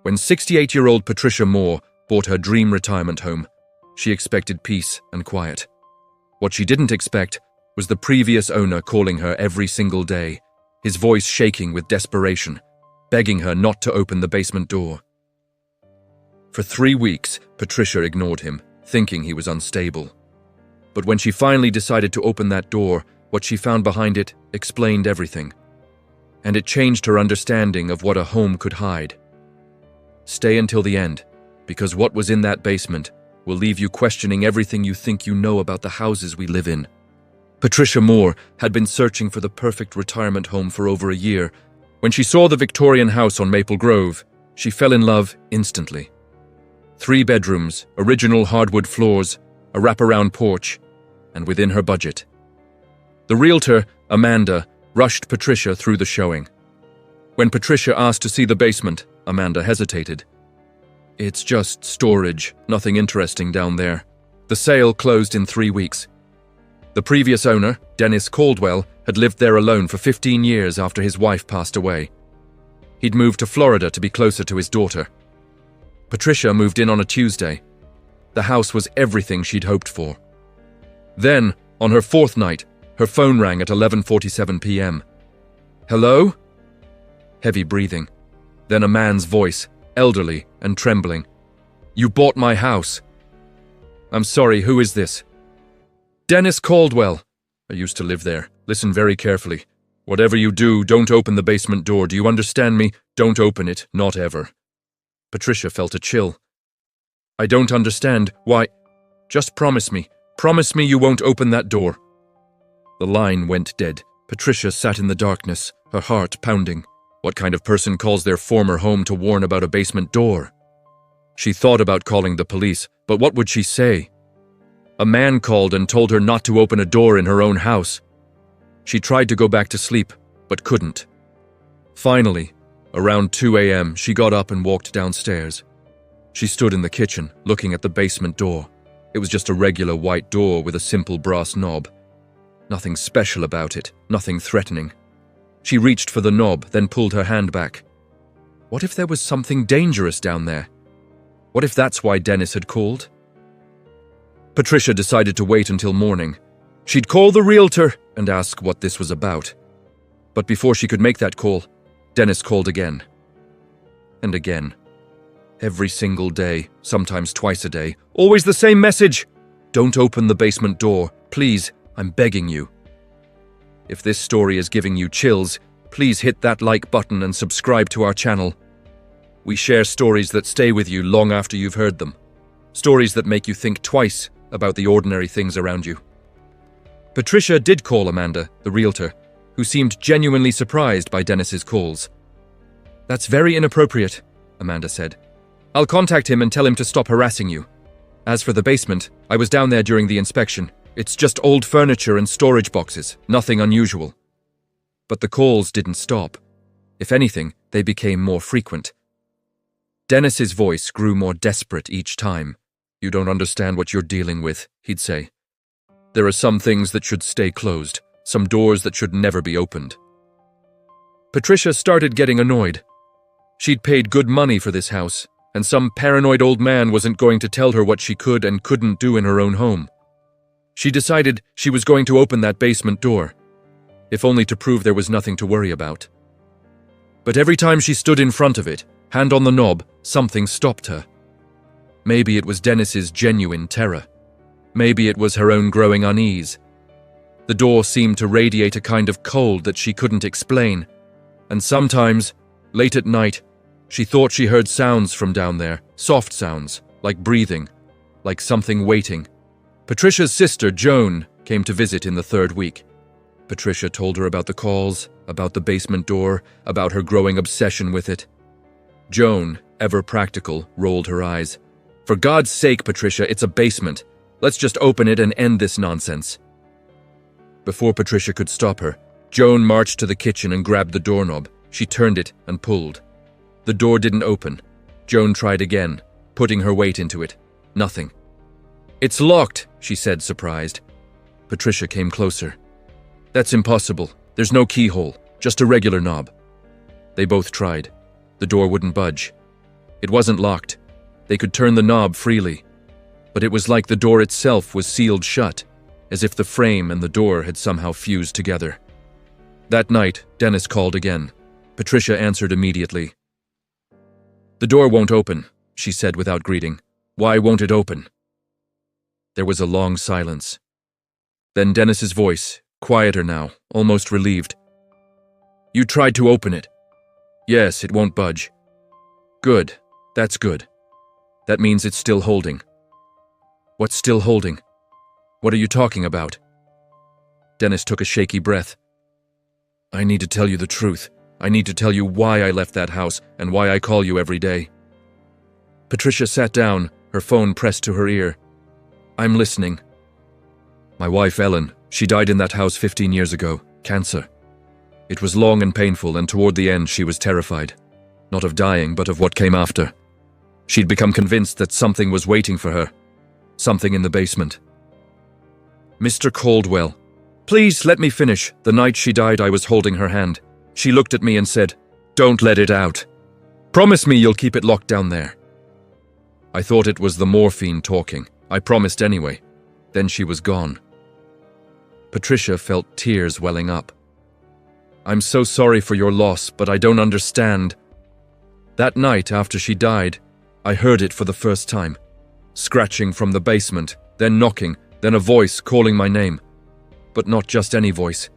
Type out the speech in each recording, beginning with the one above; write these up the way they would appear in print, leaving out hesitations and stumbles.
When 68-year-old Patricia Moore bought her dream retirement home, she expected peace and quiet. What she didn't expect was the previous owner calling her every single day, his voice shaking with desperation, begging her not to open the basement door. For 3 weeks, Patricia ignored him, thinking he was unstable. But when she finally decided to open that door, what she found behind it explained everything. And it changed her understanding of what a home could hide. Stay until the end, because what was in that basement will leave you questioning everything you think you know about the houses we live in. Patricia Moore had been searching for the perfect retirement home for over a year. When she saw the Victorian house on Maple Grove, she fell in love instantly. 3 bedrooms, original hardwood floors, a wraparound porch, and within her budget. The realtor, Amanda, rushed Patricia through the showing. When Patricia asked to see the basement, Amanda hesitated. "It's just storage, nothing interesting down there." The sale closed in 3 weeks. The previous owner, Dennis Caldwell, had lived there alone for 15 years after his wife passed away. He'd moved to Florida to be closer to his daughter. Patricia moved in on a Tuesday. The house was everything she'd hoped for. Then, on her 4th night, her phone rang at 11:47 p.m. "Hello?" Heavy breathing. Then a man's voice, elderly and trembling. "You bought my house." "I'm sorry, who is this?" "Dennis Caldwell. I used to live there. Listen very carefully. Whatever you do, don't open the basement door. Do you understand me? Don't open it, not ever." Patricia felt a chill. "I don't understand. Why? Just promise me. Promise me you won't open that door." The line went dead. Patricia sat in the darkness, her heart pounding. What kind of person calls their former home to warn about a basement door? She thought about calling the police, but what would she say? A man called and told her not to open a door in her own house. She tried to go back to sleep, but couldn't. Finally, around 2 a.m., she got up and walked downstairs. She stood in the kitchen, looking at the basement door. It was just a regular white door with a simple brass knob. Nothing special about it, nothing threatening. She reached for the knob, then pulled her hand back. What if there was something dangerous down there? What if that's why Dennis had called? Patricia decided to wait until morning. She'd call the realtor and ask what this was about. But before she could make that call, Dennis called again. And again. Every single day, sometimes twice a day. Always the same message. "Don't open the basement door. Please, I'm begging you." If this story is giving you chills, please hit that like button and subscribe to our channel. We share stories that stay with you long after you've heard them. Stories that make you think twice about the ordinary things around you. Patricia did call Amanda, the realtor, who seemed genuinely surprised by Dennis's calls. "That's very inappropriate," Amanda said. "I'll contact him and tell him to stop harassing you. As for the basement, I was down there during the inspection. It's just old furniture and storage boxes, nothing unusual." But the calls didn't stop. If anything, they became more frequent. Dennis's voice grew more desperate each time. "You don't understand what you're dealing with," he'd say. "There are some things that should stay closed, some doors that should never be opened." Patricia started getting annoyed. She'd paid good money for this house, and some paranoid old man wasn't going to tell her what she could and couldn't do in her own home. She decided she was going to open that basement door, if only to prove there was nothing to worry about. But every time she stood in front of it, hand on the knob, something stopped her. Maybe it was Dennis's genuine terror. Maybe it was her own growing unease. The door seemed to radiate a kind of cold that she couldn't explain, and sometimes, late at night, she thought she heard sounds from down there, soft sounds, like breathing, like something waiting. Patricia's sister, Joan, came to visit in the 3rd week. Patricia told her about the calls, about the basement door, about her growing obsession with it. Joan, ever practical, rolled her eyes. "For God's sake, Patricia, it's a basement. Let's just open it and end this nonsense." Before Patricia could stop her, Joan marched to the kitchen and grabbed the doorknob. She turned it and pulled. The door didn't open. Joan tried again, putting her weight into it. Nothing. "It's locked," she said, surprised. Patricia came closer. "That's impossible. There's no keyhole, just a regular knob." They both tried. The door wouldn't budge. It wasn't locked. They could turn the knob freely. But it was like the door itself was sealed shut, as if the frame and the door had somehow fused together. That night, Dennis called again. Patricia answered immediately. "The door won't open," she said without greeting. "Why won't it open?" There was a long silence. Then Dennis's voice, quieter now, almost relieved. "You tried to open it." "Yes, it won't budge." "Good. That's good. That means it's still holding." "What's still holding? What are you talking about?" Dennis took a shaky breath. "I need to tell you the truth. I need to tell you why I left that house and why I call you every day." Patricia sat down, her phone pressed to her ear. "I'm listening." "My wife, Ellen, she died in that house 15 years ago. Cancer. It was long and painful, and toward the end she was terrified. Not of dying, but of what came after. She'd become convinced that something was waiting for her. Something in the basement." "Mr. Caldwell, please let me finish. The night she died, I was holding her hand. She looked at me and said, 'Don't let it out. Promise me you'll keep it locked down there.' I thought it was the morphine talking. I promised anyway. Then she was gone." Patricia felt tears welling up. "I'm so sorry for your loss, but I don't understand. That night after she died, I heard it for the first time. Scratching from the basement, then knocking, then a voice calling my name. But not just any voice.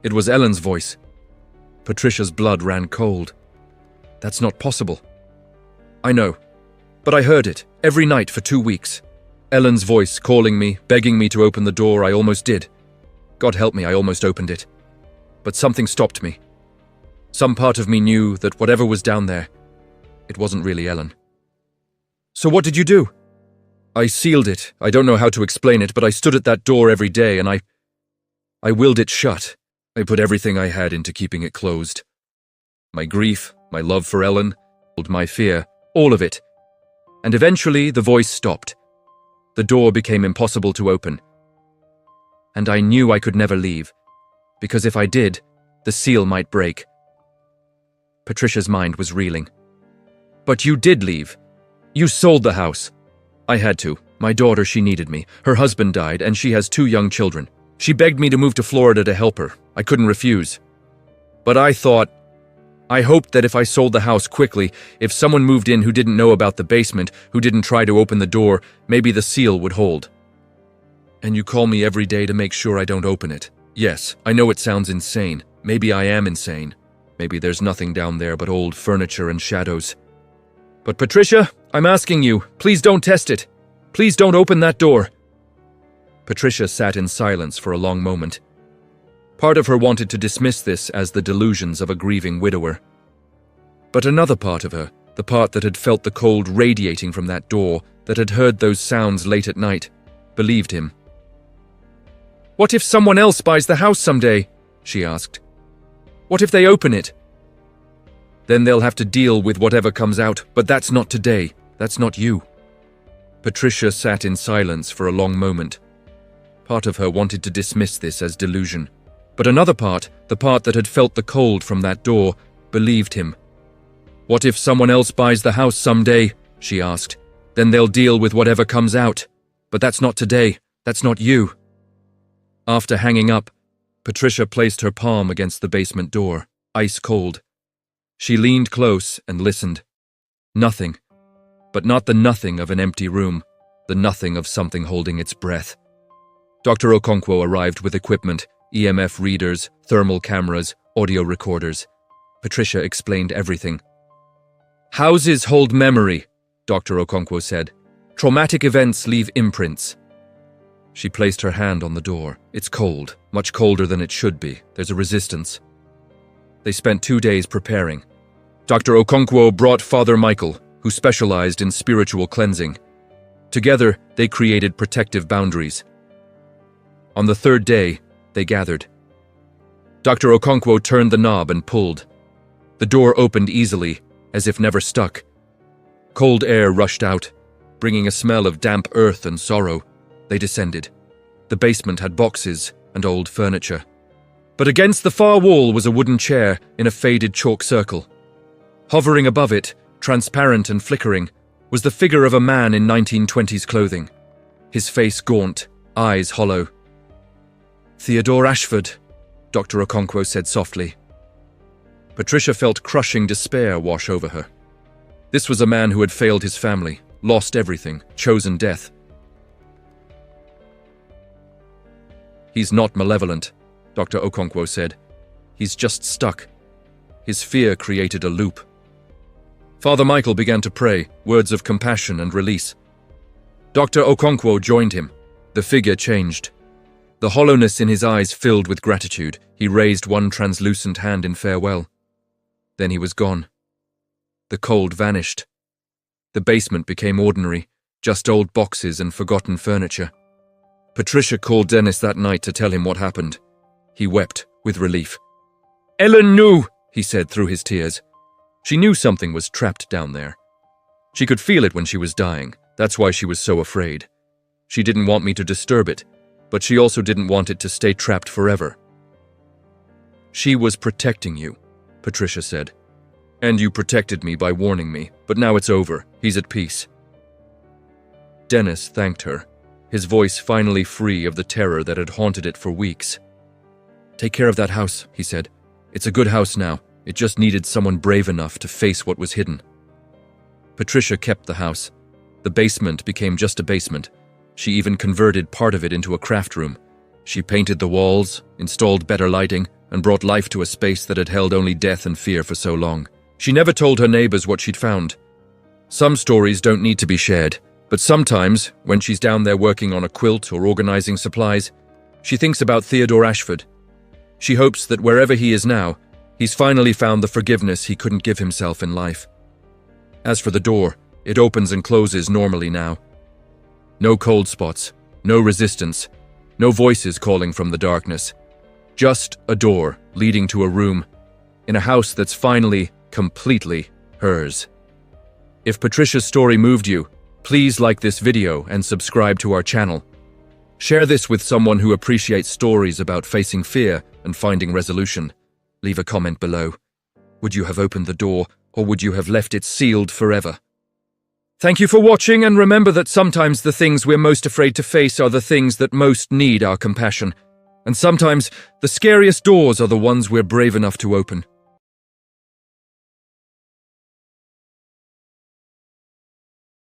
It was Ellen's voice." Patricia's blood ran cold. "That's not possible." "I know, but I heard it every night for 2 weeks. Ellen's voice calling me, begging me to open the door. I almost did. God help me, I almost opened it. But something stopped me. Some part of me knew that whatever was down there, it wasn't really Ellen." "So what did you do?" "I sealed it. I don't know how to explain it, but I stood at that door every day and I willed it shut. I put everything I had into keeping it closed. My grief, my love for Ellen, my fear, all of it. And eventually the voice stopped. The door became impossible to open. And I knew I could never leave, because if I did, the seal might break." Patricia's mind was reeling. "But you did leave. You sold the house." "I had to. My daughter, she needed me. Her husband died, and she has 2 young children. She begged me to move to Florida to help her. I couldn't refuse. But I hoped that if I sold the house quickly, if someone moved in who didn't know about the basement, who didn't try to open the door, maybe the seal would hold." "And you call me every day to make sure I don't open it." "Yes, I know it sounds insane. Maybe I am insane. Maybe there's nothing down there but old furniture and shadows. But Patricia, I'm asking you, please don't test it. Please don't open that door." Patricia sat in silence for a long moment. Part of her wanted to dismiss this as the delusions of a grieving widower. But another part of her, the part that had felt the cold radiating from that door, that had heard those sounds late at night, believed him. "What if someone else buys the house someday?" she asked. "What if they open it?" "Then they'll have to deal with whatever comes out, but that's not today. That's not you." Patricia sat in silence for a long moment. Part of her wanted to dismiss this as delusion. But another part, the part that had felt the cold from that door, believed him. "What if someone else buys the house someday?" she asked. "Then they'll deal with whatever comes out. But that's not today. That's not you." After hanging up, Patricia placed her palm against the basement door, ice cold. She leaned close and listened. Nothing. But not the nothing of an empty room, the nothing of something holding its breath. Dr. Okonkwo arrived with equipment, EMF readers, thermal cameras, audio recorders. Patricia explained everything. "Houses hold memory," Dr. Okonkwo said. "Traumatic events leave imprints." She placed her hand on the door. "It's cold, much colder than it should be. There's a resistance." They spent 2 days preparing. Dr. Okonkwo brought Father Michael, who specialized in spiritual cleansing. Together, they created protective boundaries. On the 3rd day, they gathered. Dr. Okonkwo turned the knob and pulled. The door opened easily, as if never stuck. Cold air rushed out, bringing a smell of damp earth and sorrow. They descended. The basement had boxes and old furniture. But against the far wall was a wooden chair in a faded chalk circle. Hovering above it, transparent and flickering, was the figure of a man in 1920s clothing. His face gaunt, eyes hollow. "Theodore Ashford," Dr. Okonkwo said softly. Patricia felt crushing despair wash over her. This was a man who had failed his family, lost everything, chosen death. "He's not malevolent," Dr. Okonkwo said. "He's just stuck." His fear created a loop. Father Michael began to pray, words of compassion and release. Dr. Okonkwo joined him. The figure changed. The hollowness in his eyes filled with gratitude. He raised one translucent hand in farewell. Then he was gone. The cold vanished. The basement became ordinary, just old boxes and forgotten furniture. Patricia called Dennis that night to tell him what happened. He wept with relief. "Ellen knew," he said through his tears. She knew something was trapped down there. She could feel it when she was dying. That's why she was so afraid. She didn't want me to disturb it, but she also didn't want it to stay trapped forever. "She was protecting you," Patricia said. "And you protected me by warning me, but now it's over. He's at peace." Dennis thanked her, his voice finally free of the terror that had haunted it for weeks. "Take care of that house," he said. "It's a good house now. It just needed someone brave enough to face what was hidden." Patricia kept the house. The basement became just a basement. She even converted part of it into a craft room. She painted the walls, installed better lighting, and brought life to a space that had held only death and fear for so long. She never told her neighbors what she'd found. Some stories don't need to be shared, but sometimes, when she's down there working on a quilt or organizing supplies, she thinks about Theodore Ashford. She hopes that wherever he is now, he's finally found the forgiveness he couldn't give himself in life. As for the door, it opens and closes normally now. No cold spots, no resistance, no voices calling from the darkness. Just a door leading to a room in a house that's finally, completely hers. If Patricia's story moved you, please like this video and subscribe to our channel. Share this with someone who appreciates stories about facing fear and finding resolution. Leave a comment below. Would you have opened the door, or would you have left it sealed forever? Thank you for watching, and remember that sometimes the things we're most afraid to face are the things that most need our compassion. And sometimes the scariest doors are the ones we're brave enough to open.